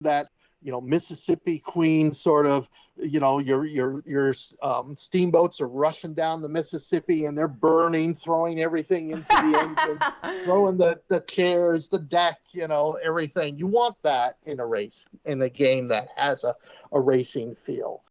that, Mississippi Queen sort of, your steamboats are rushing down the Mississippi and they're burning, throwing everything into the engines, throwing the chairs, the deck, everything. You want that in a game that has a racing feel.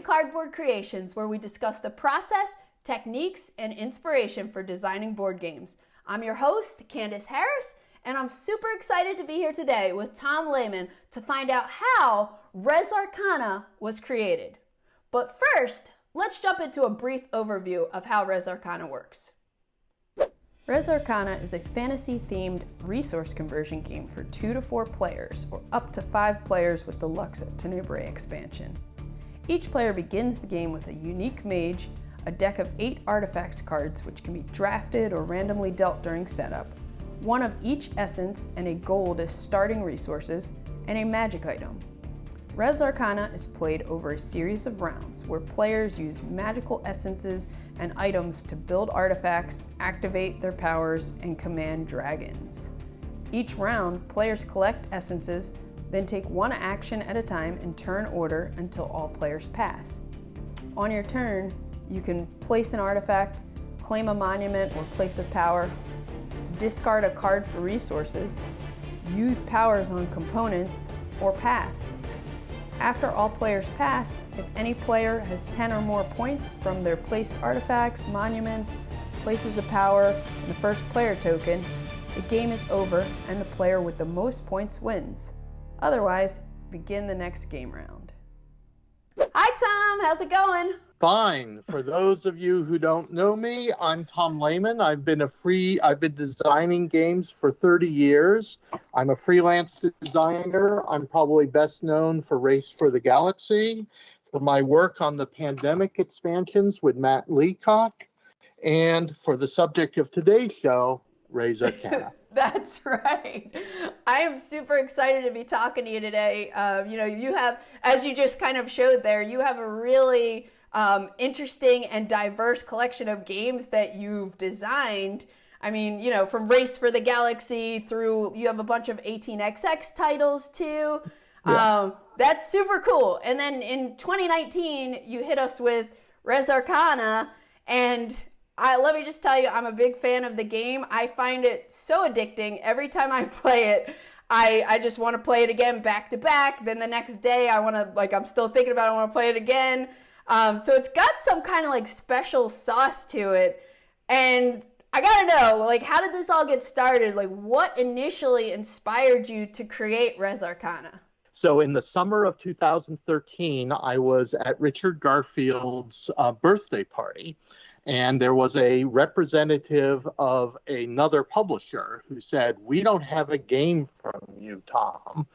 Cardboard Creations, where we discuss the process, techniques, and inspiration for designing board games. I'm your host, Candice Harris, and I'm super excited to be here today with Tom Lehmann to find out how Res Arcana was created. But first, let's jump into a brief overview of how Res Arcana works. Res Arcana is a fantasy-themed resource conversion game for 2 to 4 players, or up to 5 players with the Lux Tenebrae expansion. Each player begins the game with a unique mage, a deck of 8 artifacts cards which can be drafted or randomly dealt during setup, one of each essence and a gold as starting resources, and a magic item. Res Arcana is played over a series of rounds where players use magical essences and items to build artifacts, activate their powers, and command dragons. Each round, players collect essences, then take one action at a time in turn order until all players pass. On your turn, you can place an artifact, claim a monument or place of power, discard a card for resources, use powers on components, or pass. After all players pass, if any player has 10 or more points from their placed artifacts, monuments, places of power, and the first player token, the game is over and the player with the most points wins. Otherwise, begin the next game round. Hi Tom, how's it going? Fine. For those of you who don't know me, I'm Tom Lehmann. I've been designing games for 30 years. I'm a freelance designer. I'm probably best known for Race for the Galaxy, for my work on the pandemic expansions with Matt Leacock, and for the subject of today's show, Res Arcana. That's right. I am super excited to be talking to you today. You have, as you just kind of showed there, you have a really interesting and diverse collection of games that you've designed. I mean, from Race for the Galaxy through, you have a bunch of 18XX titles too. Yeah. That's super cool. And then in 2019, you hit us with Res Arcana, and let me just tell you, I'm a big fan of the game. I find it so addicting. Every time I play it, I just want to play it again back to back. Then the next day, I'm still thinking about it, I want to play it again. So it's got some kind of special sauce to it. And I gotta know, how did this all get started? What initially inspired you to create Res Arcana? So in the summer of 2013, I was at Richard Garfield's birthday party. And there was a representative of another publisher who said, "We don't have a game from you, Tom,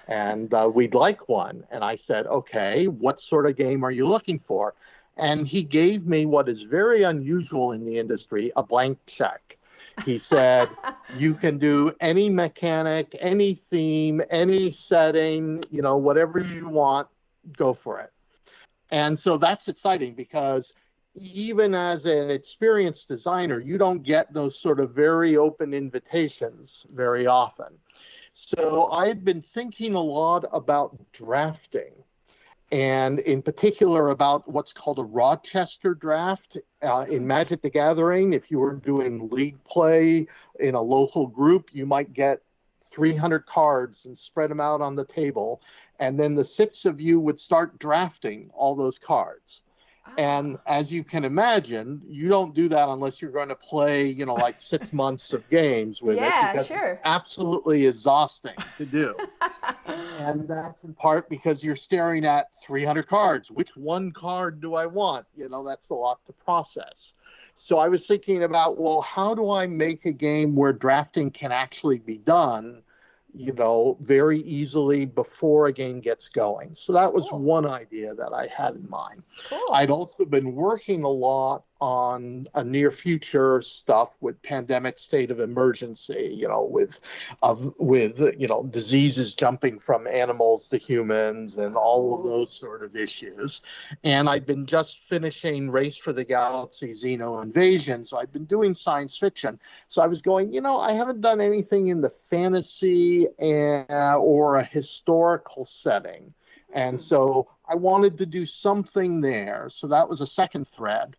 and we'd like one." And I said, "Okay, what sort of game are you looking for?" And he gave me what is very unusual in the industry, a blank check. He said, "You can do any mechanic, any theme, any setting, whatever you want, go for it." And so that's exciting because even as an experienced designer, you don't get those sort of very open invitations very often. So I've been thinking a lot about drafting, and in particular about what's called a Rochester draft. In Magic the Gathering, if you were doing league play in a local group, you might get 300 cards and spread them out on the table, and then the 6 of you would start drafting all those cards. And as you can imagine, you don't do that unless you're going to play, 6 months of games with it, because it's absolutely exhausting to do. And that's in part because you're staring at 300 cards. Which one card do I want? That's a lot to process. So I was thinking about, well, how do I make a game where drafting can actually be done, very easily before a game gets going? So that was one idea that I had in mind. Cool. I'd also been working a lot on a near future stuff with pandemic state of emergency, with diseases jumping from animals to humans and all of those sort of issues. And I've been just finishing Race for the Galaxy Xeno Invasion, so I've been doing science fiction. So I was going, I haven't done anything in the fantasy or a historical setting. And so I wanted to do something there. So that was a second thread.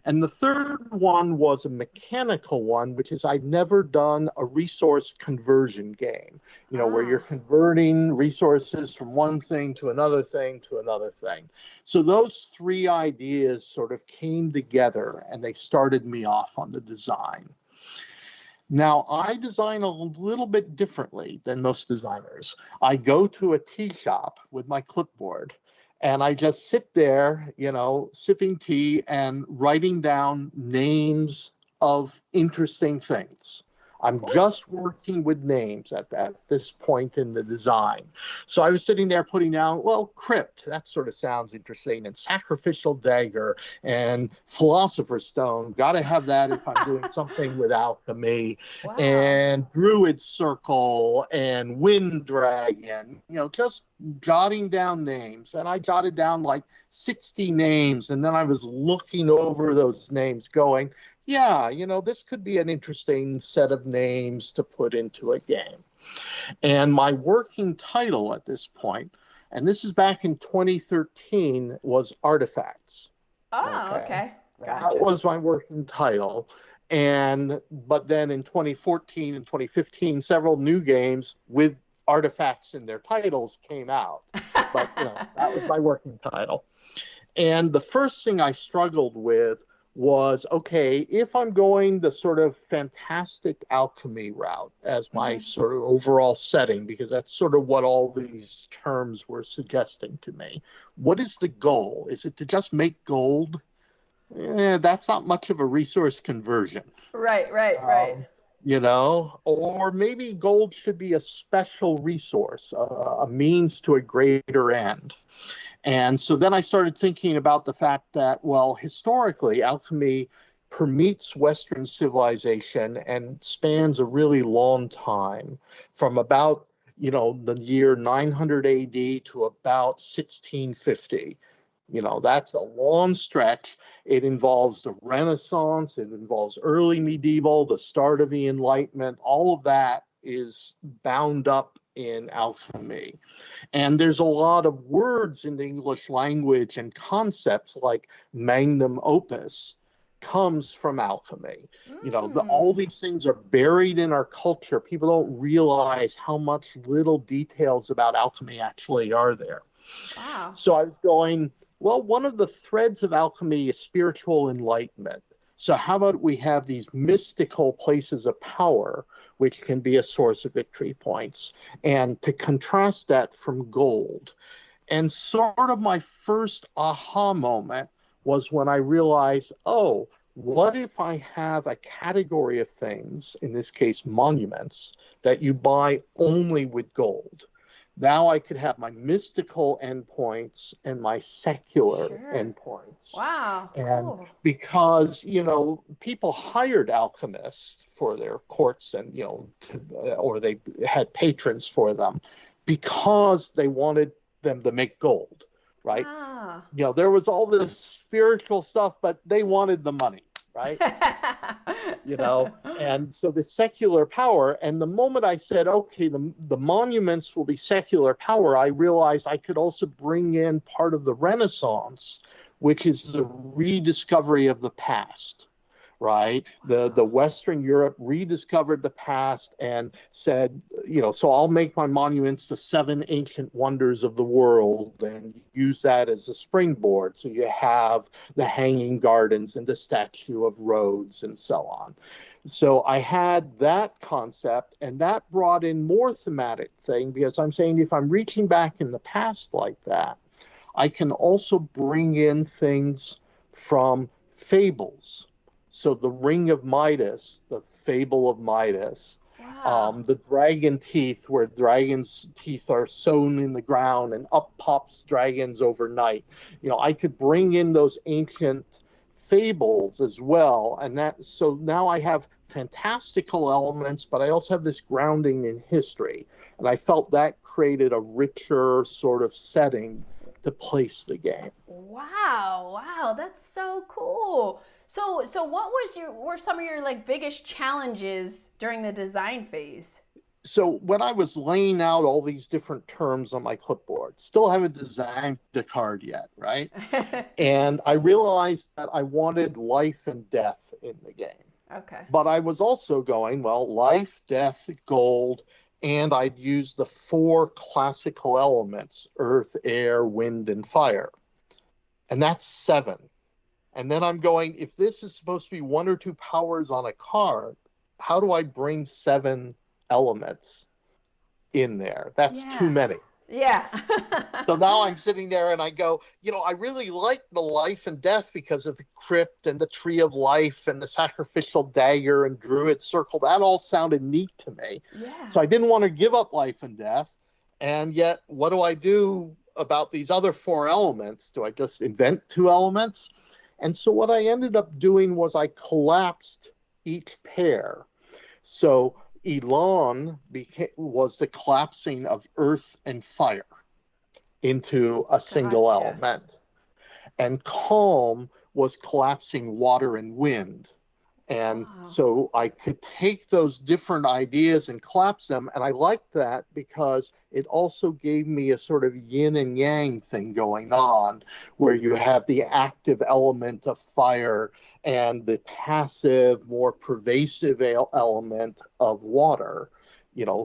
And the third one was a mechanical one, which is I'd never done a resource conversion game, where you're converting resources from one thing to another thing to another thing. So those three ideas sort of came together and they started me off on the design. Now, I design a little bit differently than most designers. I go to a tea shop with my clipboard and I just sit there, sipping tea and writing down names of interesting things. I'm just working with names at this point in the design. So I was sitting there putting down, crypt, that sort of sounds interesting, and sacrificial dagger and philosopher's stone. Got to have that if I'm doing something with alchemy. Wow. And druid circle and wind dragon, just jotting down names. And I jotted down like 60 names. And then I was looking over those names going, yeah, this could be an interesting set of names to put into a game. And my working title at this point, and this is back in 2013, was Artifacts. Oh, okay. Gotcha. That was my working title. But then in 2014 and 2015, several new games with artifacts in their titles came out. But, that was my working title. And the first thing I struggled with was, okay, if I'm going the sort of fantastic alchemy route as my sort of overall setting, because that's sort of what all these terms were suggesting to me, what is the goal? Is it to just make gold? That's not much of a resource conversion. Right. Or maybe gold should be a special resource, a means to a greater end. And so then I started thinking about the fact that, historically, alchemy permeates Western civilization and spans a really long time, from about, the year 900 AD to about 1650. That's a long stretch. It involves the Renaissance, it involves early medieval, the start of the Enlightenment. All of that is bound up in alchemy. And there's a lot of words in the English language and concepts like magnum opus comes from alchemy. All these things are buried in our culture. People don't realize how much little details about alchemy actually are there. Wow. So I was going, one of the threads of alchemy is spiritual enlightenment. So how about we have these mystical places of power, which can be a source of victory points, and to contrast that from gold. And sort of my first aha moment was when I realized, what if I have a category of things, in this case monuments, that you buy only with gold? Now I could have my mystical endpoints and my secular endpoints. Wow, and cool. Because, people hired alchemists for their courts and, or they had patrons for them because they wanted them to make gold, right? Ah. There was all this spiritual stuff, but they wanted the money, right? And so the secular power, and the moment I said, okay, the monuments will be secular power, I realized I could also bring in part of the Renaissance, which is the rediscovery of the past, right? The Western Europe rediscovered the past and said, so I'll make my monuments the 7 ancient wonders of the world and use that as a springboard. So you have the Hanging Gardens and the Statue of Rhodes and so on. So I had that concept, and that brought in more thematic thing, because I'm saying if I'm reaching back in the past like that, I can also bring in things from fables. So the Ring of Midas, the Fable of Midas, the dragon teeth, where dragons' teeth are sewn in the ground and up pops dragons overnight. I could bring in those ancient fables as well. And so now I have fantastical elements, but I also have this grounding in history. And I felt that created a richer sort of setting to place the game. Wow, that's so cool. So what were some of your like biggest challenges during the design phase? So when I was laying out all these different terms on my clipboard, still haven't designed the card yet, right? And I realized that I wanted life and death in the game. Okay. But I was also going, well, life, death, gold, and I'd use the 4 classical elements, earth, air, wind, and fire. And that's 7. And then I'm going, if this is supposed to be 1 or 2 powers on a card, how do I bring 7 elements in there? That's too many. Yeah. So now I'm sitting there and I go, I really like the life and death because of the crypt and the tree of life and the sacrificial dagger and druid circle. That all sounded neat to me. Yeah. So I didn't want to give up life and death. And yet, what do I do about these other 4 elements? Do I just invent 2 elements? And so what I ended up doing was I collapsed each pair. So Elan was the collapsing of earth and fire into a single element. And calm was collapsing water and wind. And so I could take those different ideas and collapse them. And I liked that because it also gave me a sort of yin and yang thing going on, where you have the active element of fire and the passive, more pervasive element of water,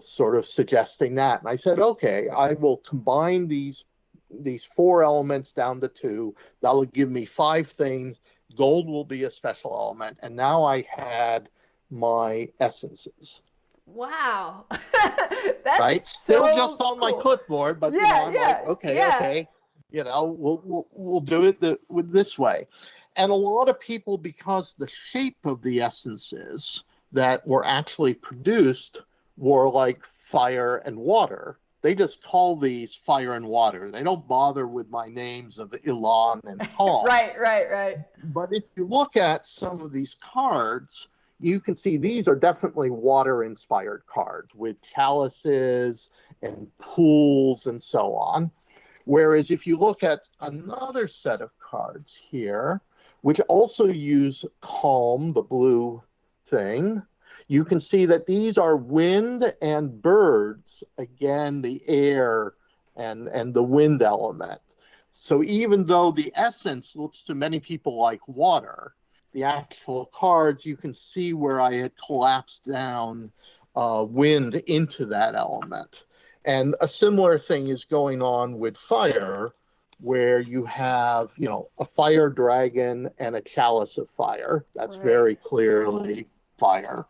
sort of suggesting that. And I said, okay, I will combine these 4 elements down to 2. That'll give me 5 things. Gold will be a special element. And now I had my essences. Wow. That's right. Still just on my clipboard, but I'm like, okay. We'll do it this way. And a lot of people, because the shape of the essences that were actually produced were like fire and water, they just call these fire and water. They don't bother with my names of Elan and Calm. Right. But if you look at some of these cards, you can see these are definitely water-inspired cards with chalices and pools and so on. Whereas if you look at another set of cards here, which also use Calm, the blue thing, you can see that these are wind and birds, again, the air and the wind element. So even though the essence looks to many people like water, the actual cards, you can see where I had collapsed down wind into that element. And a similar thing is going on with fire, where you have, a fire dragon and a chalice of fire. That's very clearly fire.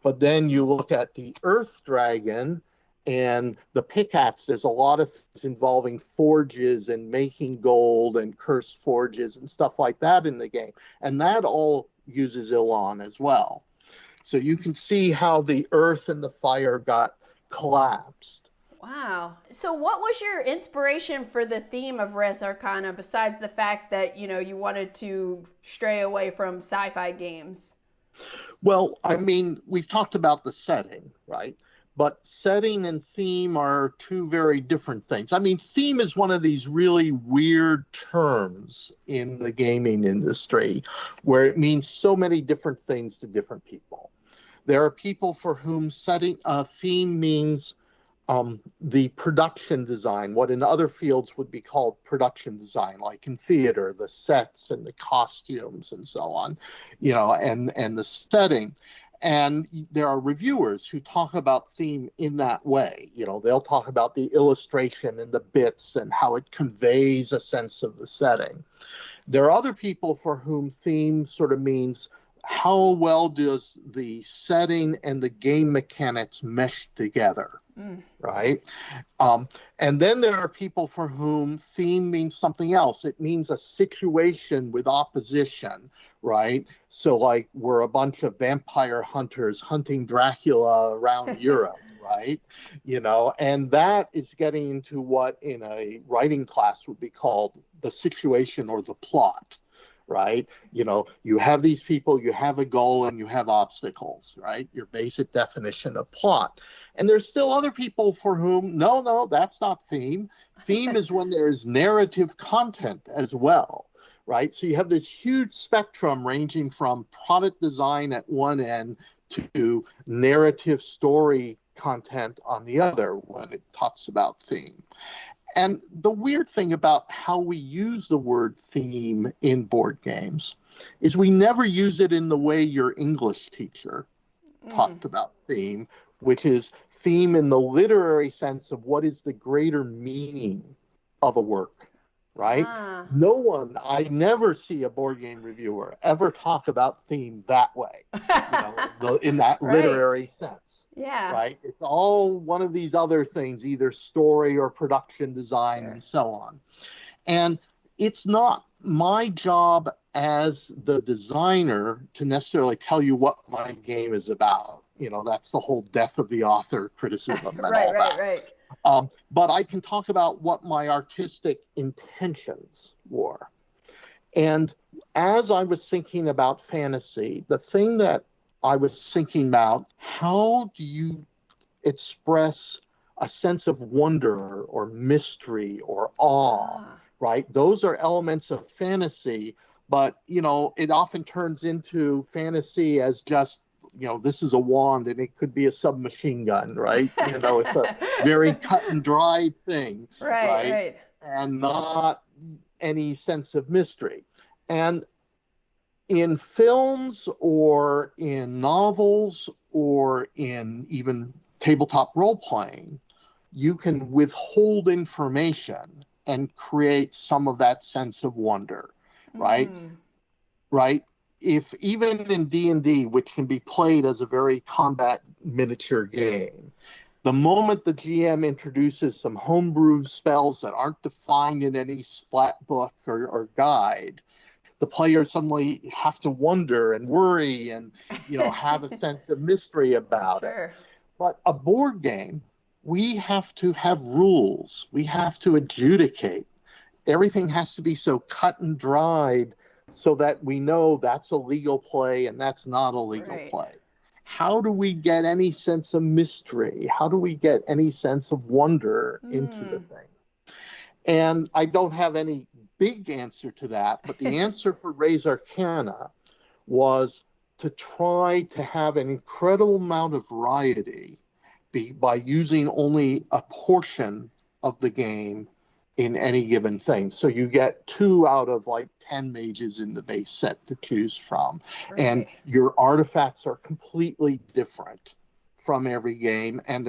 But then you look at the earth dragon and the pickaxe. There's a lot of things involving forges and making gold and cursed forges and stuff like that in the game. And that all uses Elan as well. So you can see how the earth and the fire got collapsed. Wow. So what was your inspiration for the theme of Res Arcana, besides the fact that, you wanted to stray away from sci-fi games? Well, I mean, we've talked about the setting, right? But setting and theme are 2 very different things. I mean, theme is one of these really weird terms in the gaming industry where it means so many different things to different people. There are people for whom setting a theme means the production design, what in other fields would be called production design, like in theater, the sets and the costumes and so on, and the setting. And there are reviewers who talk about theme in that way. They'll talk about the illustration and the bits and how it conveys a sense of the setting. There are other people for whom theme sort of means how well does the setting and the game mechanics mesh together. Right? And then there are people for whom theme means something else. It means a situation with opposition, right? So like we're a bunch of vampire hunters hunting Dracula around Europe, right? And that is getting into what in a writing class would be called the situation or the plot, right? You have these people, you have a goal, and you have obstacles, right? Your basic definition of plot. And there's still other people for whom, no, that's not theme. Theme is when there's narrative content as well, right? So you have this huge spectrum ranging from product design at one end to narrative story content on the other when it talks about theme. And the weird thing about how we use the word theme in board games is we never use it in the way your English teacher talked about theme, which is theme in the literary sense of what is the greater meaning of a work, right? I never see a board game reviewer ever talk about theme that way, in that literary sense. Yeah. Right? It's all one of these other things, either story or production design and so on. And it's not my job as the designer to necessarily tell you what my game is about. That's the whole death of the author criticism and all that. Right. But I can talk about what my artistic intentions were. And as I was thinking about fantasy, the thing that I was thinking about, how do you express a sense of wonder or mystery or awe, right? Those are elements of fantasy, but, it often turns into fantasy as just, this is a wand and it could be a submachine gun, right? It's a very cut and dry thing, right? And not any sense of mystery. And in films or in novels or in even tabletop role-playing, you can withhold information and create some of that sense of wonder, right? Right? If even in D&D, which can be played as a very combat miniature game, the moment the GM introduces some homebrew spells that aren't defined in any splat book or guide, the players suddenly have to wonder and worry and, have a sense of mystery about it. But a board game, we have to have rules. We have to adjudicate. Everything has to be so cut and dried so that we know that's a legal play and that's not a legal play. How do we get any sense of mystery? How do we get any sense of wonder into the thing? And I don't have any big answer to that, but the answer for Res Arcana was to try to have an incredible amount of variety by using only a portion of the game in any given thing. So you get 2 out of 10 mages in the base set to choose from. And your artifacts are completely different from every game, and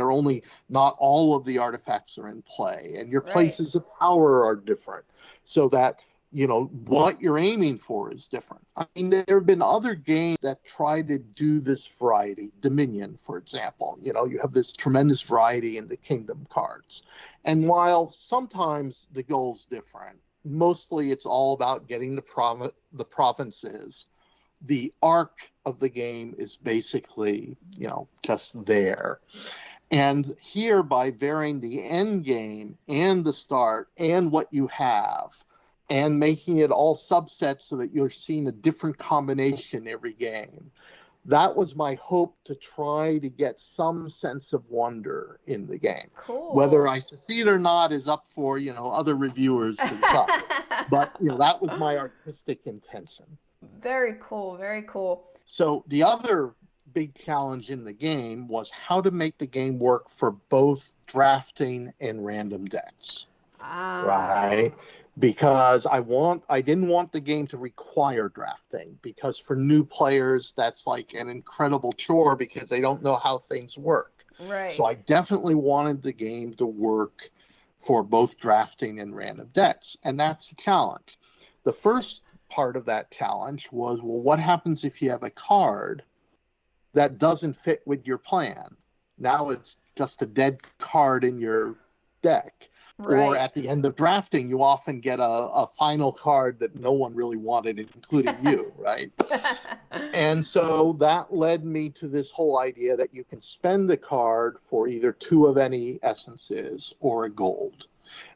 not all of the artifacts are in play. And your places of power are different, so that what you're aiming for is different. I mean, there have been other games that try to do this variety. Dominion, for example, you have this tremendous variety in the kingdom cards. And while sometimes the goal's different, mostly it's all about getting the provinces. The arc of the game is basically, just there. And here, by varying the end game and the start and what you have, and making it all subsets so that you're seeing a different combination every game. That was my hope, to try to get some sense of wonder in the game. Cool. Whether I succeed or not is up for, other reviewers to decide. But, that was my artistic intention. Very cool, very cool. So the other big challenge in the game was how to make the game work for both drafting and random decks. Right? Because I didn't want the game to require drafting, because for new players, that's like an incredible chore because they don't know how things work. Right. So I definitely wanted the game to work for both drafting and random decks. And that's a challenge. The first part of that challenge was, well, what happens if you have a card that doesn't fit with your plan? Now it's just a dead card in your deck. Or at the end of drafting, you often get a final card that no one really wanted, including you, right? And so that led me to this whole idea that you can spend a card for either 2 of any essences or a gold.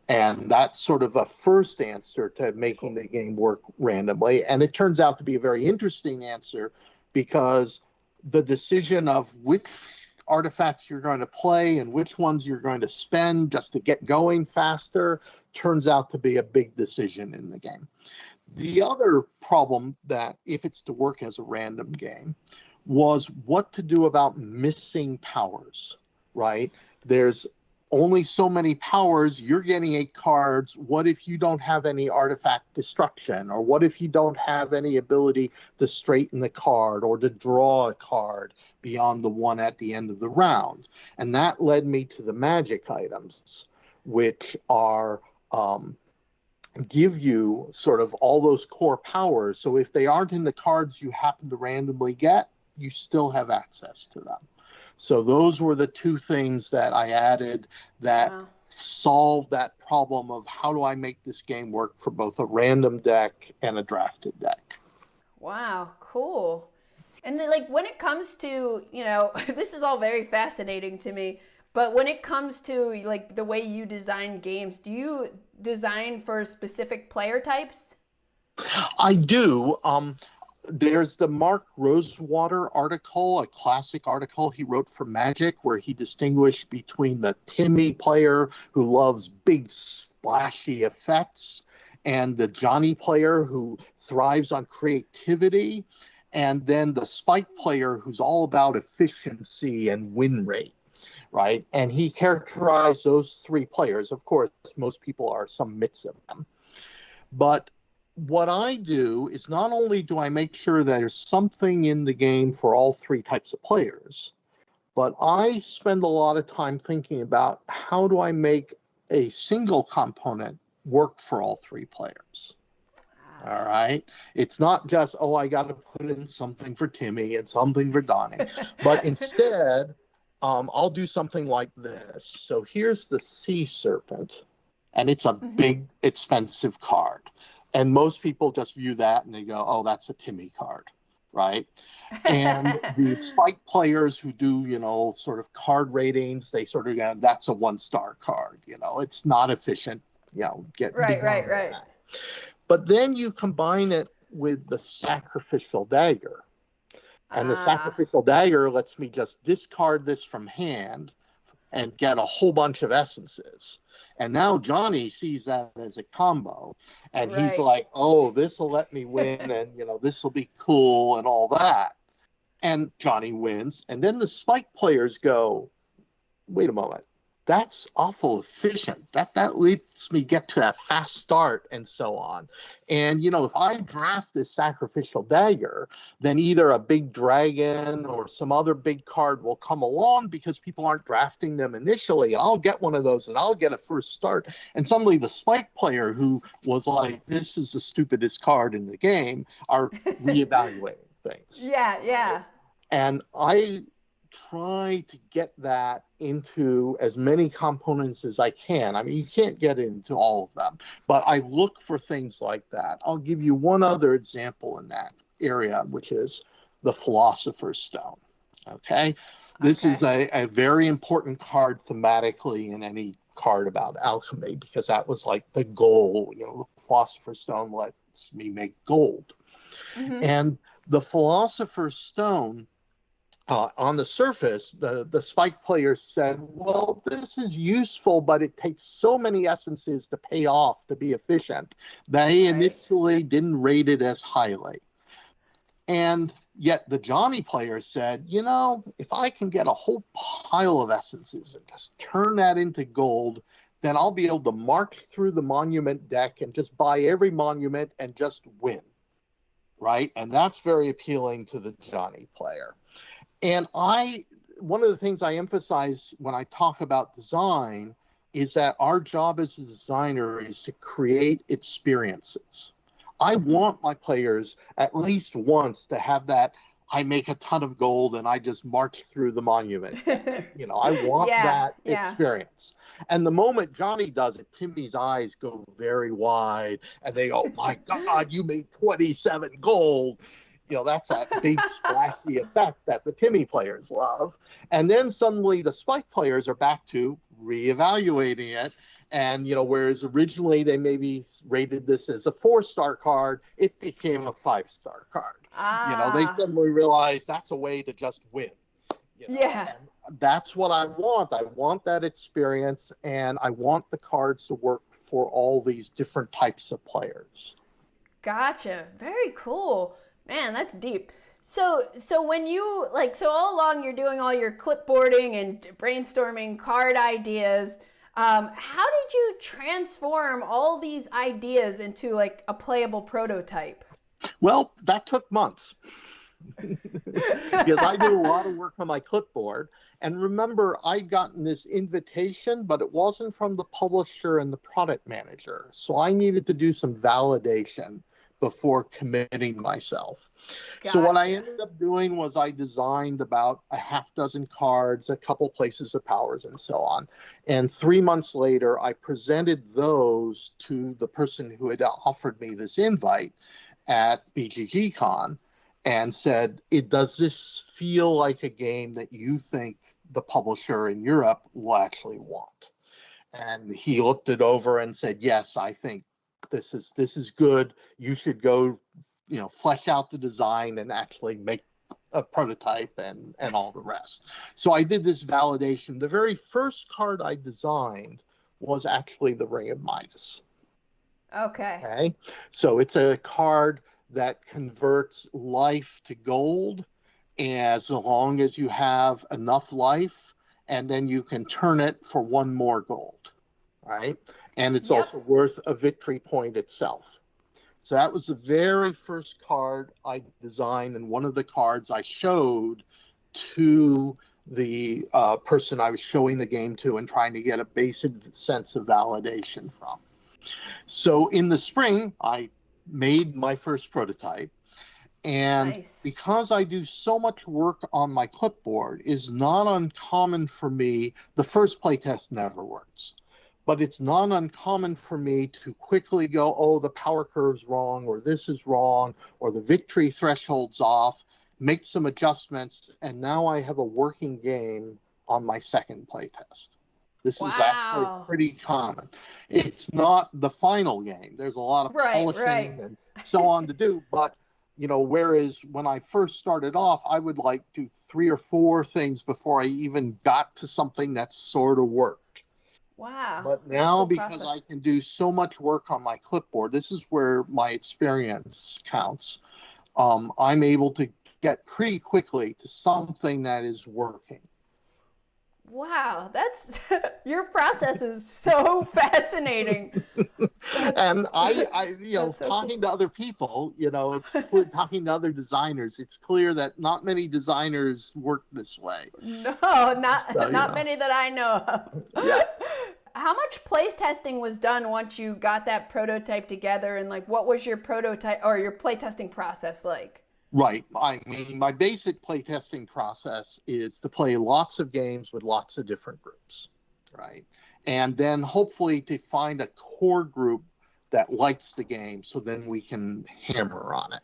And that's sort of a first answer to making the game work randomly. And it turns out to be a very interesting answer because the decision of which artifacts you're going to play and which ones you're going to spend just to get going faster turns out to be a big decision in the game. The other problem that, if it's to work as a random game, was what to do about missing powers, right? There's only so many powers. You're getting 8 cards. What if you don't have any artifact destruction? Or what if you don't have any ability to straighten the card or to draw a card beyond the one at the end of the round? And that led me to the magic items, which are give you sort of all those core powers. So if they aren't in the cards you happen to randomly get, you still have access to them. So those were the 2 things that I added that solved that problem of how do I make this game work for both a random deck and a drafted deck. Wow, cool. And then, like, when it comes to, you know, this is all very fascinating to me, but when it comes to, like, the way you design games, do you design for specific player types? I do. There's the Mark Rosewater article, a classic article he wrote for Magic, where he distinguished between the Timmy player who loves big splashy effects and the Johnny player who thrives on creativity, and then the Spike player who's all about efficiency and win rate, right? And he characterized those 3 players. Of course, most people are some mix of them. But what I do is not only do I make sure that there's something in the game for all 3 types of players, but I spend a lot of time thinking about how do I make a single component work for all 3 players. All right. It's not just, oh, I got to put in something for Timmy and something for Donnie, but instead, I'll do something like this. So here's the Sea Serpent, and it's a big, expensive card. And most people just view that and they go, oh, that's a Timmy card, right? And the Spike players who do, you know, sort of card ratings, they sort of go, that's a 1-star card. You know, it's not efficient. You know, right. But then you combine it with the Sacrificial Dagger. And the Sacrificial Dagger lets me just discard this from hand and get a whole bunch of essences. And now Johnny sees that as a combo, and he's like, oh, this will let me win, and, you know, this will be cool and all that. And Johnny wins. And then the Spike players go, wait a moment, that's awful efficient. That lets me get to a fast start and so on. And, you know, if I draft this Sacrificial Dagger, then either a big dragon or some other big card will come along because people aren't drafting them initially. I'll get one of those and I'll get a first start. And suddenly the Spike player who was like, this is the stupidest card in the game, are reevaluating things. Yeah. And I try to get that into as many components as I can. I mean, you can't get into all of them, but I look for things like that. I'll give you one other example in that area, which is the Philosopher's Stone. Okay? This is a very important card thematically in any card about alchemy, because that was like the goal. You know, the Philosopher's Stone lets me make gold. And the Philosopher's Stone, on the surface, the Spike players said, well, this is useful, but it takes so many essences to pay off to be efficient. They initially didn't rate it as highly. And yet the Johnny players said, you know, if I can get a whole pile of essences and just turn that into gold, then I'll be able to march through the monument deck and just buy every monument and just win. Right? And that's very appealing to the Johnny player. And one of the things I emphasize when I talk about design is that our job as a designer is to create experiences. I want my players at least once to have that, I make a ton of gold and I just march through the monument. You know, I want that experience. And the moment Johnny does it, Timmy's eyes go very wide and they go, my God, you made 27 gold. You know, that's that big splashy effect that the Timmy players love. And then suddenly the Spike players are back to reevaluating it. And, whereas originally they maybe rated this as a 4-star card, it became a 5-star card. They suddenly realized that's a way to just win. Yeah. And that's what I want. I want that experience, and I want the cards to work for all these different types of players. Gotcha. Very cool. Man, that's deep. So when you so all along you're doing all your clipboarding and brainstorming card ideas. How did you transform all these ideas into a playable prototype? Well, that took months. Because I do a lot of work on my clipboard. And remember, I'd gotten this invitation, but it wasn't from the publisher and the product manager. So I needed to do some validation before committing myself. Gotcha. So what I ended up doing was I designed about a half dozen cards, a couple places of powers, and so on. And 3 months later, I presented those to the person who had offered me this invite at BGGCon and said, does this feel like a game that you think the publisher in Europe will actually want? And he looked it over and said, yes, I think this is good. You should go, flesh out the design and actually make a prototype and all the rest. So I did this validation. The very first card I designed was actually the Ring of Midas. Okay. So it's a card that converts life to gold as long as you have enough life, and then you can turn it for 1 more gold, right? And it's also worth a victory point itself. So that was the very first card I designed, and one of the cards I showed to the person I was showing the game to and trying to get a basic sense of validation from. So in the spring, I made my first prototype. And because I do so much work on my clipboard, is not uncommon for me. The first playtest never works, but it's not uncommon for me to quickly go, oh, the power curve's wrong, or this is wrong, or the victory threshold's off, make some adjustments, and now I have a working game on my second playtest. This is actually pretty common. It's not the final game. There's a lot of polishing and so on to do, but whereas when I first started off, I would do 3 or 4 things before I even got to something that sort of worked. Wow. But now, because I can do so much work on my clipboard, this is where my experience counts. I'm able to get pretty quickly to something that is working. Wow, that's your process is so fascinating. And I talking to other people, it's clear, talking to other designers, it's clear that not many designers work this way. No, not many that I know of. Yeah. How much place testing was done once you got that prototype together, and what was your prototype or your play testing process like? Right. I mean, my basic playtesting process is to play lots of games with lots of different groups, right? And then hopefully to find a core group that likes the game, so then we can hammer on it.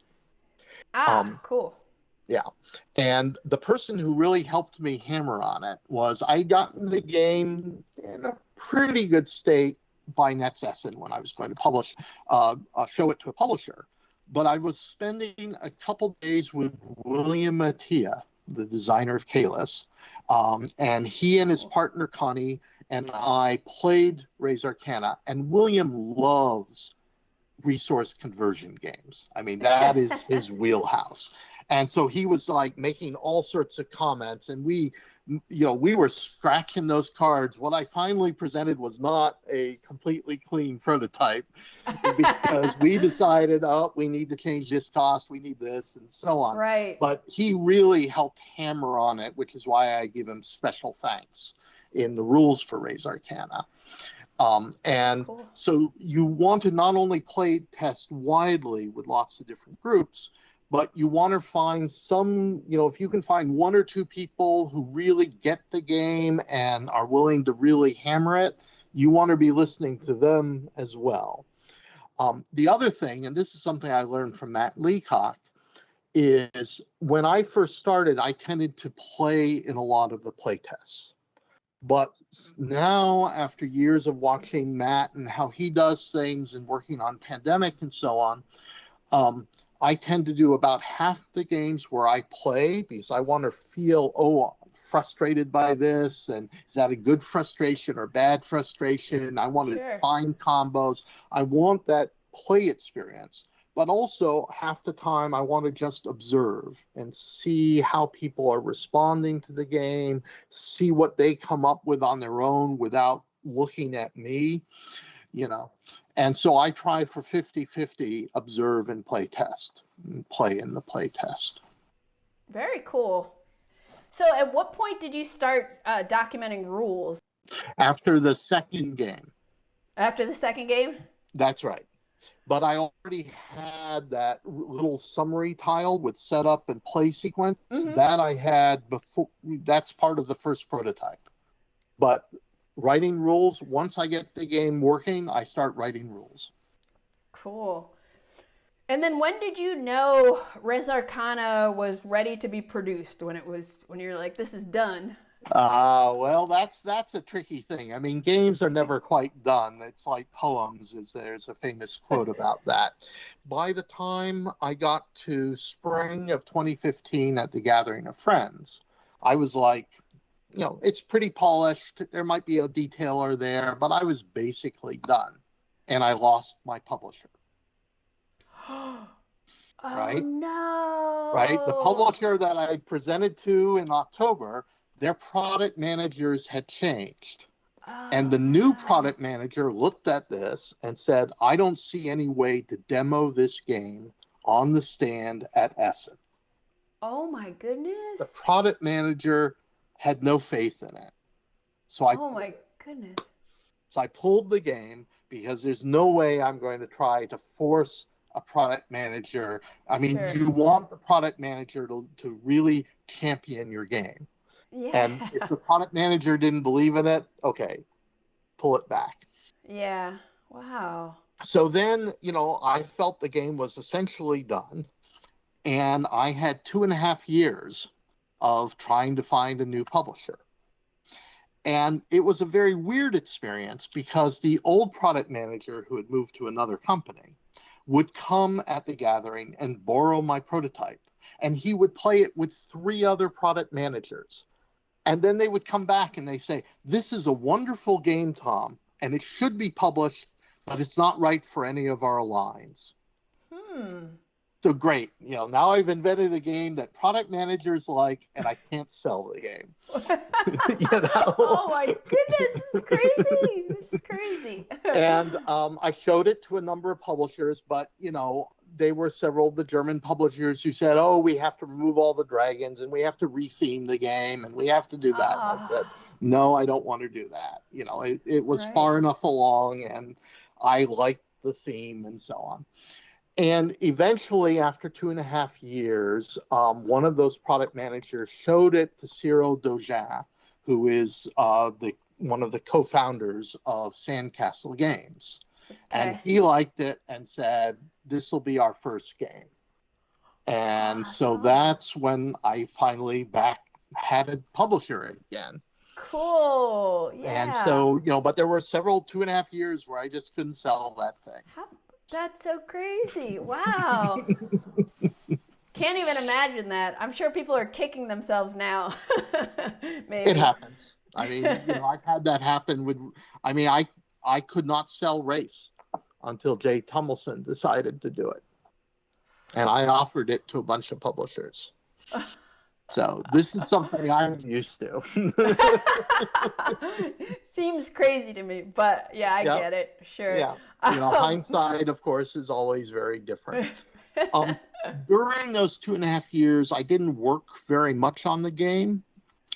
Cool. Yeah. And the person who really helped me hammer on it was I'd gotten the game in a pretty good state by NetSession when I was going to show it to a publisher. But I was spending a couple days with William Mattia, the designer of Kalis, and he and his partner Connie and I played Res Arcana, and William loves resource conversion games. I mean, that is his wheelhouse. And so he was making all sorts of comments, and we were scratching those cards. What I finally presented was not a completely clean prototype because we decided, we need to change this cost, we need this, and so on. Right. But he really helped hammer on it, which is why I give him special thanks in the rules for Res Arcana. Cool. So you want to not only play test widely with lots of different groups, but you want to find some, if you can find 1 or 2 people who really get the game and are willing to really hammer it, you want to be listening to them as well. The other thing, and this is something I learned from Matt Leacock, is when I first started, I tended to play in a lot of the play tests. But now, after years of watching Matt and how he does things and working on Pandemic and so on, I tend to do about half the games where I play because I want to feel, I'm frustrated by this, and is that a good frustration or bad frustration? I want to find combos. I want that play experience. But also, half the time, I want to just observe and see how people are responding to the game, see what they come up with on their own without looking at me, And so I try for 50-50, observe and play test, and play in the play test. Very cool. So at what point did you start documenting rules? After the second game. After the second game? That's right. But I already had that little summary tile with setup and play sequence. Mm-hmm. That I had before. That's part of the first prototype. But writing rules, once I get the game working, I start writing rules. Cool. And then when did you know Res Arcana was ready to be produced? When you're like, this is done? Well, that's a tricky thing. I mean, games are never quite done. It's like poems, there's a famous quote about that. By the time I got to spring of 2015 at the Gathering of Friends, I was like, it's pretty polished. There might be a detailer there, but I was basically done. And I lost my publisher. Right? No. Right? The publisher that I presented to in October, their product managers had changed. And the new product manager looked at this and said, I don't see any way to demo this game on the stand at Essen. Oh, my goodness. The product manager had no faith in it. Oh, my goodness. So I pulled the game because there's no way I'm going to try to force a product manager. I mean, You want the product manager to really champion your game. Yeah. And if the product manager didn't believe in it, okay, pull it back. Yeah. Wow. So then, I felt the game was essentially done. And I had 2.5 years of trying to find a new publisher. And it was a very weird experience because the old product manager who had moved to another company would come at the gathering and borrow my prototype. And he would play it with 3 other product managers. And then they would come back and they say, this is a wonderful game, Tom, and it should be published, but it's not right for any of our lines. So great. Now I've invented a game that product managers like, and I can't sell the game. Oh my goodness, this is crazy. This is crazy. And I showed it to a number of publishers, but, they were several of the German publishers who said, we have to remove all the dragons and we have to retheme the game and we have to do that. And I said, no, I don't want to do that. It was far enough along and I liked the theme and so on. And eventually, after 2.5 years, one of those product managers showed it to Cyril Dogin, who is one of the co-founders of Sandcastle Games. Okay. And he liked it and said, this will be our first game. And so that's when I finally had a publisher again. Cool. Yeah. And so, but there were several 2.5 years where I just couldn't sell that thing. That's so crazy. Wow. Can't even imagine that. I'm sure people are kicking themselves now. Maybe. It happens. I mean, I've had that happen I could not sell Race until Jay Tummelson decided to do it. And I offered it to a bunch of publishers. So this is something I'm used to. Seems crazy to me, but yeah, I get it. Sure. Yeah. Hindsight, of course, is always very different. During those 2.5 years, I didn't work very much on the game,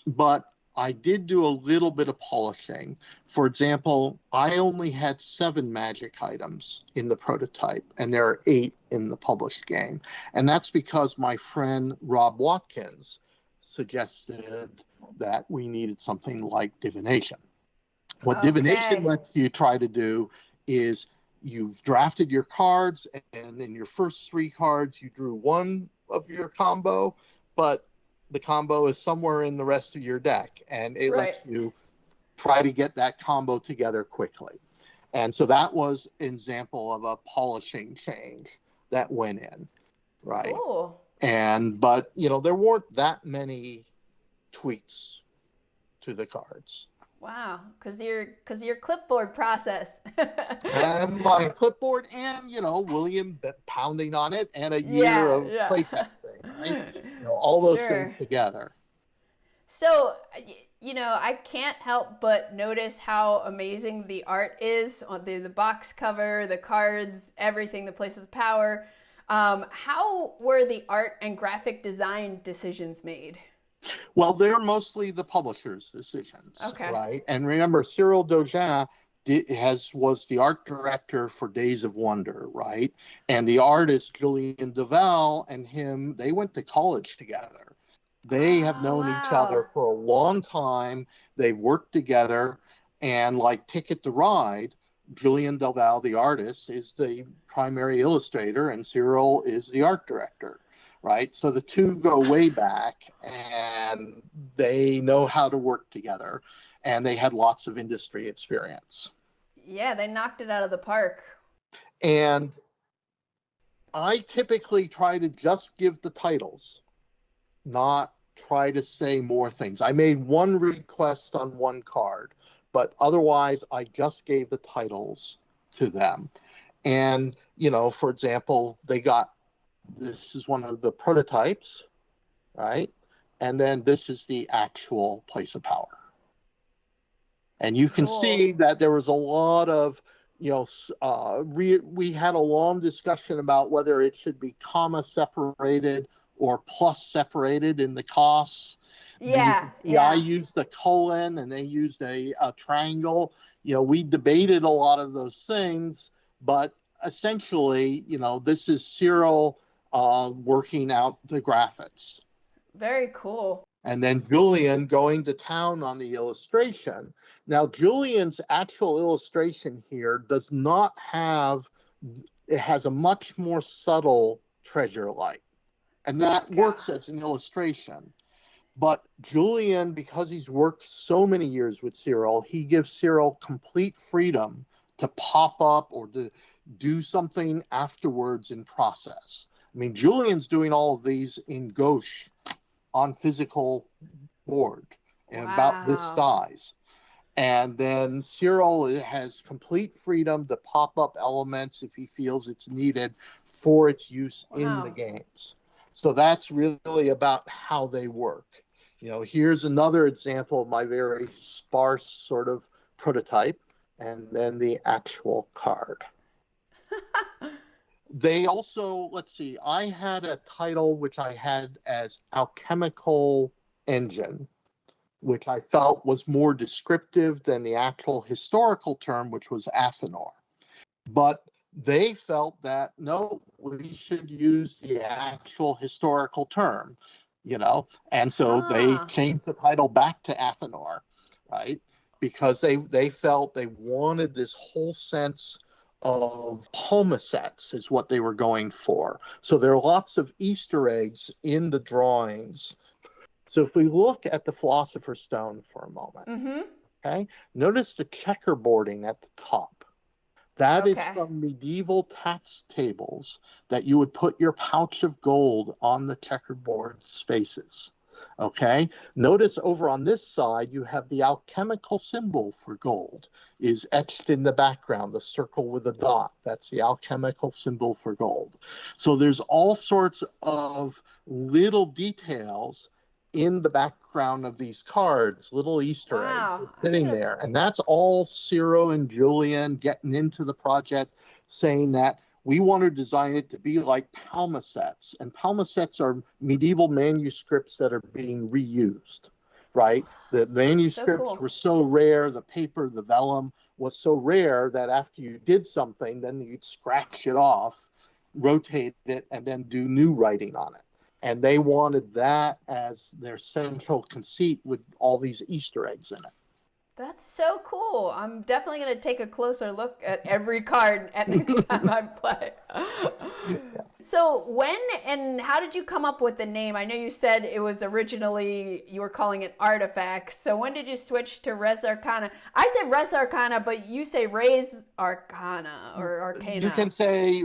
but I did do a little bit of polishing. For example, I only had 7 magic items in the prototype, and there are 8 in the published game. And that's because my friend Rob Watkins suggested that we needed something like divination. What divination lets you try to do is you've drafted your cards, and in your first 3 cards, you drew one of your combo, but the combo is somewhere in the rest of your deck, and it lets you try to get that combo together quickly. And so that was an example of a polishing change that went in, right? Cool. But there weren't that many tweaks to the cards. Wow, because your clipboard process. And my clipboard and, William pounding on it and a year of playtesting, right? All those things together. So, I can't help but notice how amazing the art is on the box cover, the cards, everything, the places of power. How were the art and graphic design decisions made? Well, they're mostly the publisher's decisions, right? And remember, Cyril Dogin was the art director for Days of Wonder, right? And the artist, Julien Duval, and him, they went to college together. They have known each other for a long time. They've worked together. And like Ticket to Ride, Julien Duval, the artist, is the primary illustrator, and Cyril is the art director. Right. So the two go way back, and they know how to work together, and they had lots of industry experience. Yeah, they knocked it out of the park. And I typically try to just give the titles, not try to say more things. I made one request on one card, but otherwise I just gave the titles to them. And, for example, this is one of the prototypes, right? And then this is the actual place of power. And you can see that there was a lot of, we had a long discussion about whether it should be comma separated or plus separated in the costs. Yeah. I used the colon and they used a triangle. We debated a lot of those things, but essentially, this is Cyril working out the graphics. Very cool. And then Julien going to town on the illustration. Now, Julien's actual illustration here does not have, it has a much more subtle treasure light. And that works as an illustration. But Julien, because he's worked so many years with Cyril, he gives Cyril complete freedom to pop up or to do something afterwards in process. I mean, Julien's doing all of these in gouache on physical board and about this size. And then Cyril has complete freedom to pop up elements if he feels it's needed for its use in the games. So that's really about how they work. Here's another example of my very sparse sort of prototype, and then the actual card. They also, let's see, I had a title which I had as Alchemical Engine, which I felt was more descriptive than the actual historical term, which was Athenor. But they felt that, no, we should use the actual historical term, and so they changed the title back to Athenor, right? Because they felt they wanted this whole sense of homosets is what they were going for. So there are lots of Easter eggs in the drawings. So if we look at the Philosopher's Stone for a moment, okay, notice the checkerboarding at the top. That is from medieval tax tables that you would put your pouch of gold on the checkerboard spaces. Okay, notice over on this side, you have the alchemical symbol for gold is etched in the background, the circle with a dot. That's the alchemical symbol for gold. So there's all sorts of little details in the background of these cards, little Easter eggs sitting there. And that's all Cyril and Julien getting into the project, saying that we want to design it to be like palimpsests. And palimpsests are medieval manuscripts that are being reused, right? The manuscripts were so rare, the paper, the vellum was so rare that after you did something, then you'd scratch it off, rotate it, and then do new writing on it. And they wanted that as their central conceit with all these Easter eggs in it. That's so cool. I'm definitely going to take a closer look at every card at next time I play. So when and how did you come up with the name? I know you said it was originally, you were calling it Artifacts. So when did you switch to Res Arcana? I said Res Arcana, but you say Res Arcana or Arcana. You can say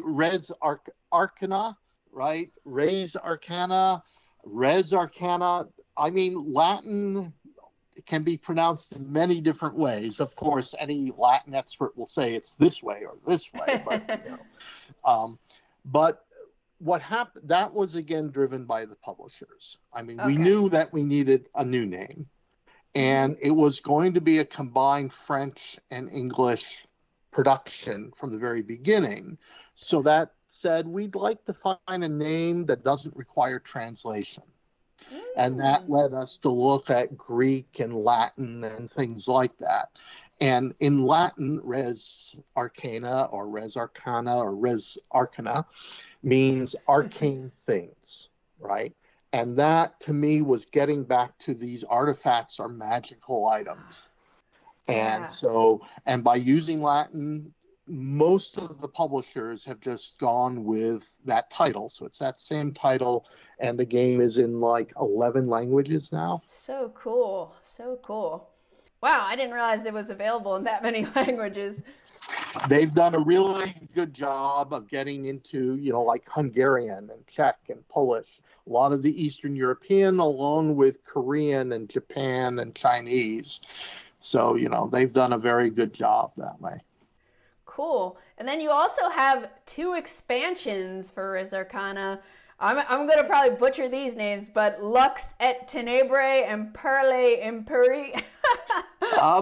Arcana, right? Res Arcana, Res Arcana. I mean, Latin can be pronounced in many different ways. Of course, any Latin expert will say it's this way or this way, but but what happened, that was again driven by the publishers. I mean, we knew that we needed a new name, and it was going to be a combined French and English production from the very beginning. So that said, we'd like to find a name that doesn't require translation. And that led us to look at Greek and Latin and things like that. And in Latin, Res Arcana or Res Arcana or Res Arcana means arcane things, right? And that, to me, was getting back to these artifacts are magical items. And so, and by using Latin, most of the publishers have just gone with that title. So it's that same title, and the game is in like 11 languages now. So cool. So cool. Wow, I didn't realize it was available in that many languages. They've done a really good job of getting into, like Hungarian and Czech and Polish, a lot of the Eastern European, along with Korean and Japan and Chinese. So, they've done a very good job that way. Cool. And then you also have 2 expansions for Res Arcana. I'm going to probably butcher these names, but Lux et Tenebrae and Perle Imperi.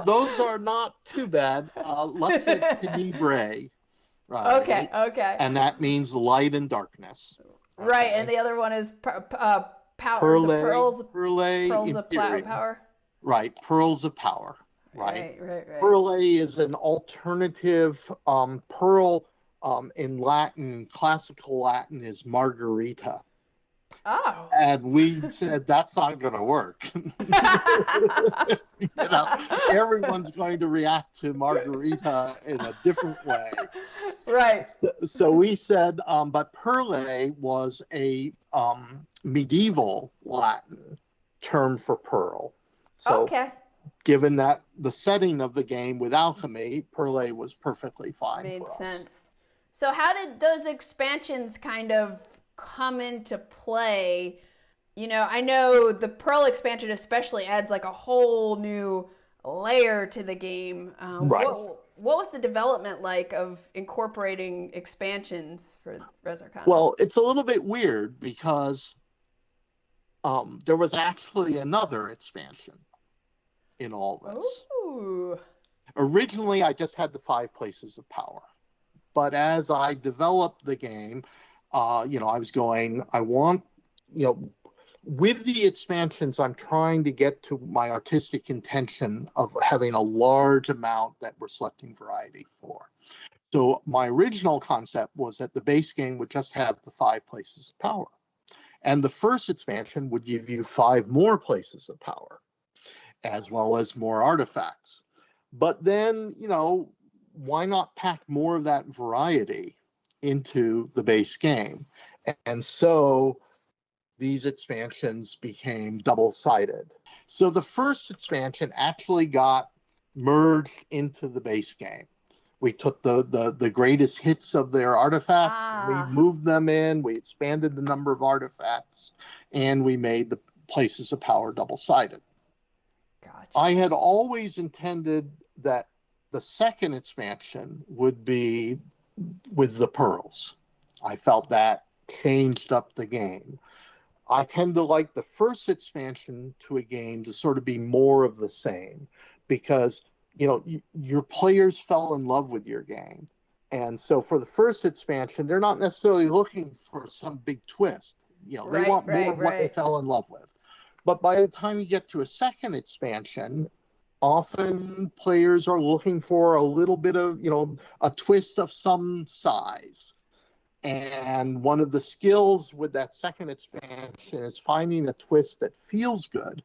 Those are not too bad. Lux et Tenebrae. Right. Okay. And that means light and darkness. Okay. Right, and the other one is power. Pearle pearls Imperi. of power. Right, pearls of power. Right. Pearle is an alternative. Pearl in Latin, classical Latin, is margarita. Oh. And we said that's not going to work. Everyone's going to react to margarita in a different way. Right. So we said, but Pearle was a medieval Latin term for pearl. So given that the setting of the game with alchemy, Pearle was perfectly fine for us. Made sense. So how did those expansions kind of come into play? I know the Pearl expansion especially adds like a whole new layer to the game. Right. What was the development like of incorporating expansions for Res Arcana? Well, it's a little bit weird because there was actually another expansion in all this. Ooh. Originally, I just had the 5 places of power. But as I developed the game, I was going, I want, with the expansions, I'm trying to get to my artistic intention of having a large amount that we're selecting variety for. So my original concept was that the base game would just have the 5 places of power. And the first expansion would give you 5 more places of power, as well as more artifacts. But then, why not pack more of that variety into the base game? And so these expansions became double-sided. So the first expansion actually got merged into the base game. We took the greatest hits of their artifacts, we moved them in, we expanded the number of artifacts, and we made the places of power double-sided. Gotcha. I had always intended that the second expansion would be with the pearls. I felt that changed up the game. I tend to like the first expansion to a game to sort of be more of the same because, your players fell in love with your game. And so for the first expansion, they're not necessarily looking for some big twist. They want more of what they fell in love with. But by the time you get to a second expansion, often players are looking for a little bit of, a twist of some size. And one of the skills with that second expansion is finding a twist that feels good,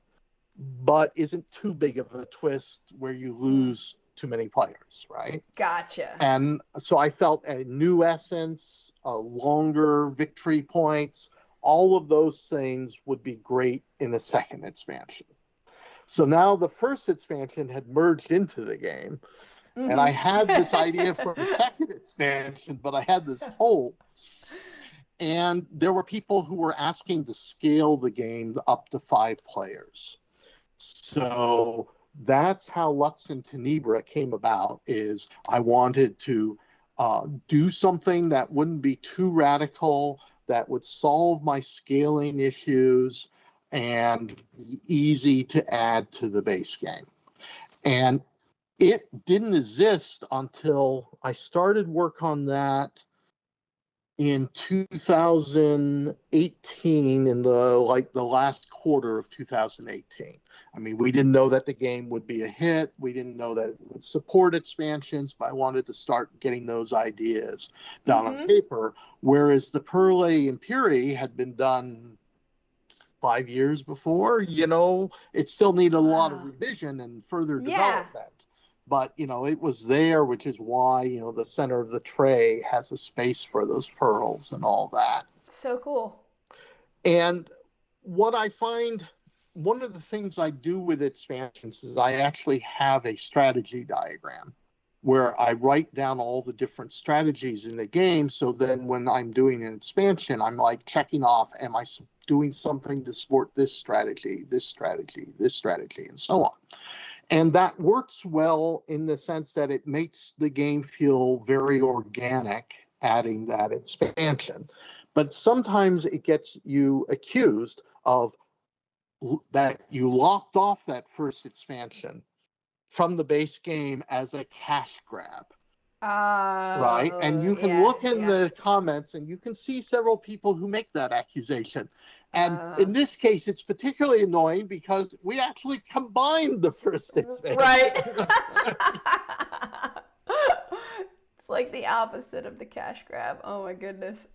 but isn't too big of a twist where you lose too many players, right? Gotcha. And so I felt a new essence, a longer victory points, all of those things would be great in a second expansion. So now the first expansion had merged into the game, and I had this idea for the second expansion, but I had this hole. And there were people who were asking to scale the game up to 5 players. So that's how Lux in Tenebra came about, is I wanted to do something that wouldn't be too radical, that would solve my scaling issues, and be easy to add to the base game. And it didn't exist until I started work on that in 2018, in the last quarter of 2018. I mean, we didn't know that the game would be a hit. We didn't know that it would support expansions, but I wanted to start getting those ideas down on paper. Whereas the Perle Imperi had been done 5 years before, it still needed a lot of revision and further development. But, it was there, which is why, the center of the tray has a space for those pearls and all that. So cool. And what I find, one of the things I do with expansions is I actually have a strategy diagram where I write down all the different strategies in the game. So then when I'm doing an expansion, I'm like checking off, am I doing something to support this strategy, this strategy, this strategy, and so on. And that works well in the sense that it makes the game feel very organic, adding that expansion. But sometimes it gets you accused of that you locked off that first expansion from the base game as a cash grab. Right? And you can look in the comments and you can see several people who make that accusation. And in this case, it's particularly annoying because we actually combined the first expansion. Right. It's like the opposite of the cash grab. Oh my goodness.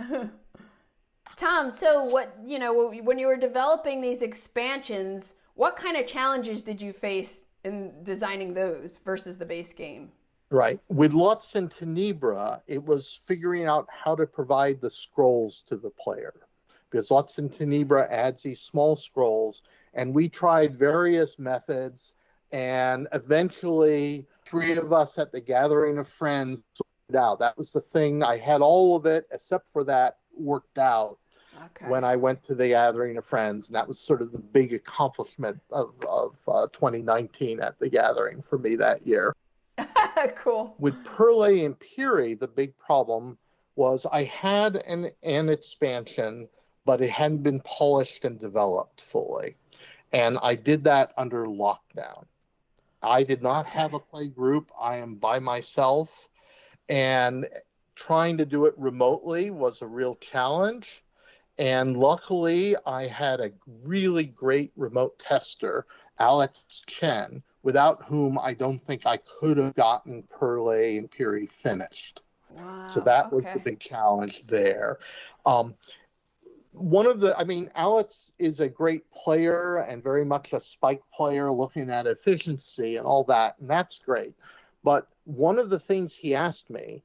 Tom, so when you were developing these expansions, what kind of challenges did you face in designing those versus the base game? Right. With Lutz and Tenebra, it was figuring out how to provide the scrolls to the player. Because Lutz and Tenebra adds these small scrolls, and we tried various methods, and eventually 3 of us at the Gathering of Friends sorted out. That was the thing. I had all of it, except for that, worked out when I went to the Gathering of Friends. And that was sort of the big accomplishment of 2019 at the Gathering for me that year. Cool. With Perle Imperi, the big problem was I had an expansion, but it hadn't been polished and developed fully. And I did that under lockdown. I did not have a play group. I am by myself. And trying to do it remotely was a real challenge. And luckily, I had a really great remote tester, Alex Chen, without whom I don't think I could have gotten Perle Imperi finished. Wow. So that was the big challenge there. Alex is a great player and very much a spike player looking at efficiency and all that, and that's great. But one of the things he asked me,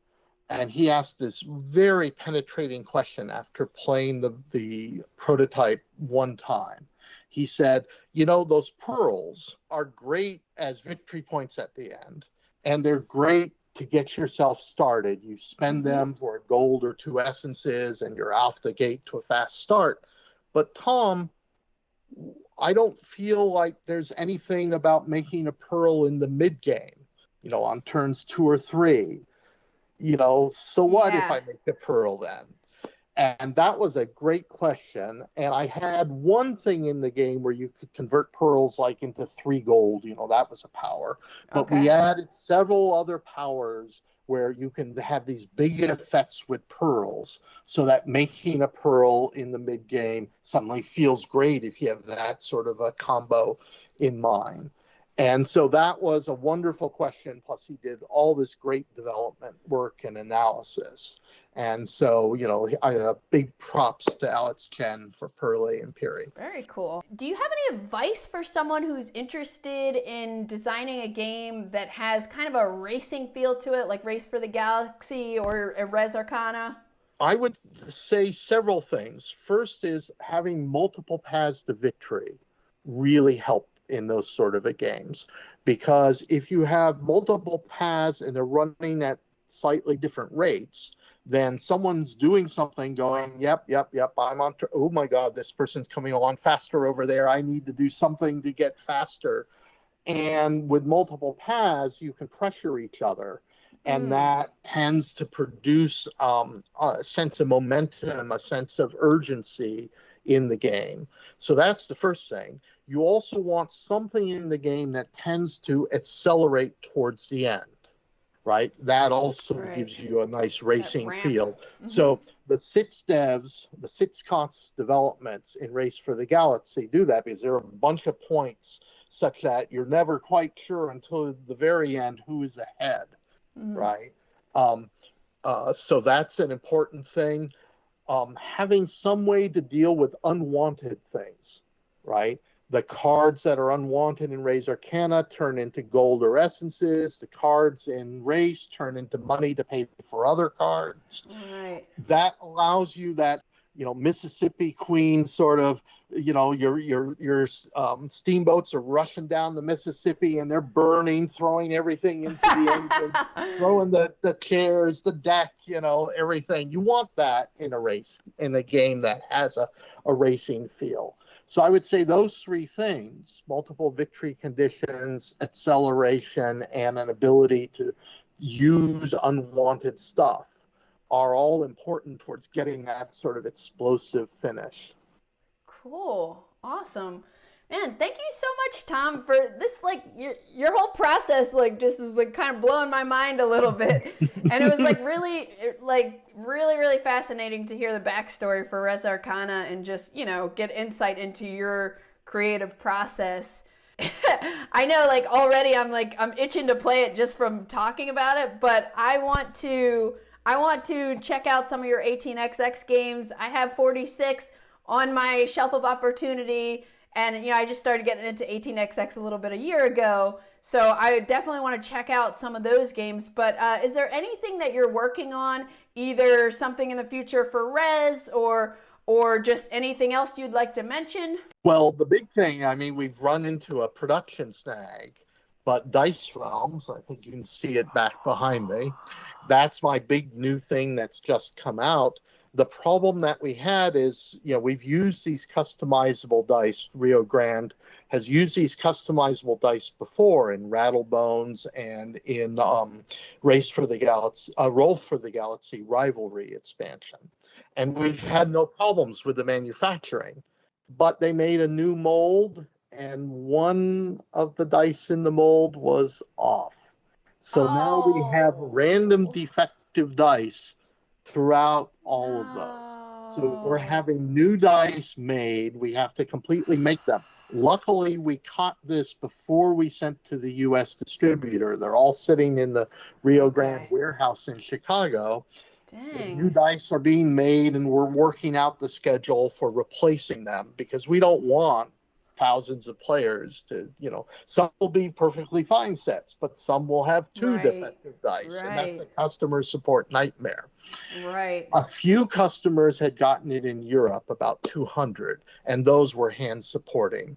and he asked this very penetrating question after playing the prototype one time. He said, those pearls are great as victory points at the end, and they're great to get yourself started. You spend them for a gold or 2 essences, and you're off the gate to a fast start. But Tom, I don't feel like there's anything about making a pearl in the mid-game, on turns 2 or 3. So what if I make a pearl then? And that was a great question. And I had one thing in the game where you could convert pearls like into 3 gold. That was a power. But we added several other powers where you can have these big effects with pearls, so that making a pearl in the mid game suddenly feels great if you have that sort of a combo in mind. And so that was a wonderful question. Plus, he did all this great development work and analysis. And so, big props to Alex Chen for Perley and Peary. Very cool. Do you have any advice for someone who's interested in designing a game that has kind of a racing feel to it, like Race for the Galaxy or Res Arcana? I would say several things. First is having multiple paths to victory really help in those sort of games. Because if you have multiple paths and they're running at slightly different rates, then someone's doing something going, yep, I'm on, oh my God, this person's coming along faster over there. I need to do something to get faster. And with multiple paths, you can pressure each other. And that tends to produce a sense of momentum, a sense of urgency in the game. So that's the first thing. You also want something in the game that tends to accelerate towards the end, right? That also gives you a nice racing feel. So the SITS devs, the SITS COTS developments in Race for the Galaxy do that because there are a bunch of points such that you're never quite sure until the very end who is ahead. Right. So that's an important thing. Having some way to deal with unwanted things, right? The cards that are unwanted in Res Arcana turn into gold or essences. The cards in Race turn into money to pay for other cards. Right. That allows you that, Mississippi Queen sort of, your steamboats are rushing down the Mississippi and they're burning, throwing everything into the engines, throwing the chairs, the deck, everything. You want that in a game that has a racing feel. So I would say those three things, multiple victory conditions, acceleration, and an ability to use unwanted stuff, are all important towards getting that sort of explosive finish. Cool. Awesome. Man, thank you so much, Tom, for this, your whole process, just is kind of blowing my mind a little bit. And it was really fascinating to hear the backstory for Res Arcana and just, get insight into your creative process. I know, already I'm itching to play it just from talking about it, but I want to check out some of your 18xx games. I have 46 on my shelf of opportunity, and I just started getting into 18xx a little bit a year ago, so I definitely want to check out some of those games. But is there anything that you're working on, either something in the future for Res or just anything else you'd like to mention? Well, the big thing, we've run into a production snag, but Dice Realms, I think you can see it back behind me. That's my big new thing that's just come out. The problem that we had is, we've used these customizable dice. Rio Grande has used these customizable dice before in Rattlebones and in Race for the Galaxy, Roll for the Galaxy Rivalry expansion. And we've had no problems with the manufacturing. But they made a new mold, and one of the dice in the mold was off. So now we have random defective dice throughout all of those. So we're having new dice made. We have to completely make them. Luckily, we caught this before we sent to the U.S. distributor. They're all sitting in the Rio Grande warehouse in Chicago. Dang. New dice are being made, and we're working out the schedule for replacing them because we don't want thousands of players to, some will be perfectly fine sets, but some will have two defective dice, and that's a customer support nightmare. Right. A few customers had gotten it in Europe, about 200, and those were hand supporting,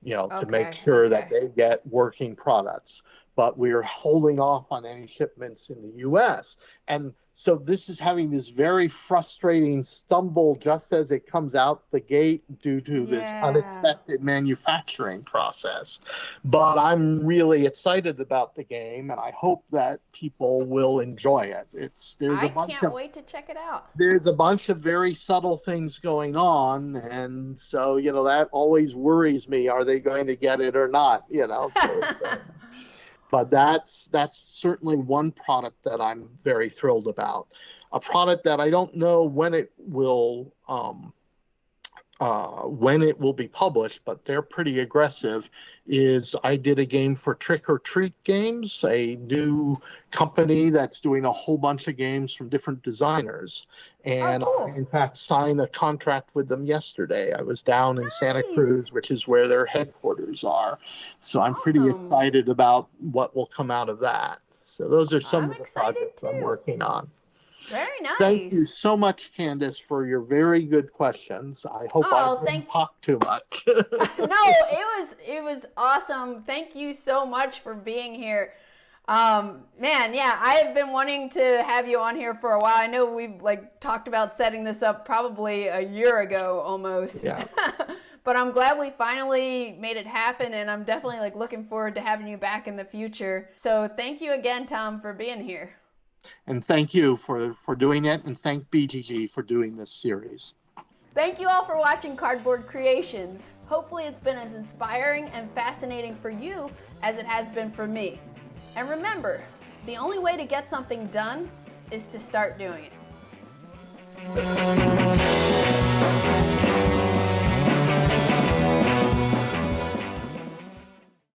to make sure that they get working products. But we're holding off on any shipments in the U.S. And so this is having this very frustrating stumble just as it comes out the gate due to this unexpected manufacturing process. But I'm really excited about the game, and I hope that people will enjoy it. I can't wait to check it out. There's a bunch of very subtle things going on, and so, that always worries me. Are they going to get it or not? So, but that's certainly one product that I'm very thrilled about. A product that I don't know when it will when it will be published, but they're pretty aggressive, is I did a game for Trick or Treat Games, a new company that's doing a whole bunch of games from different designers. And Oh, I, cool. in fact, signed a contract with them yesterday. I was down in Santa Nice. Cruz, which is where their headquarters are. So I'm pretty Awesome. excited about what will come out of that. So those are some I'm of the excited projects I'm too. working on. Very Thank you nice. so much, Candice, for your very good questions. I hope I Oh, didn't thank talk too much. No, it was awesome. Thank you so much for being here. Man, yeah, I have been wanting to have you on here for a while. I know we've like talked about setting this up probably a year ago almost. Yeah. But I'm glad we finally made it happen, and I'm definitely like looking forward to having you back in the future. So thank you again, Tom, for being here. And thank you for doing it, and thank BGG for doing this series. Thank you all for watching Cardboard Creations. Hopefully it's been as inspiring and fascinating for you as it has been for me. And remember, the only way to get something done is to start doing it.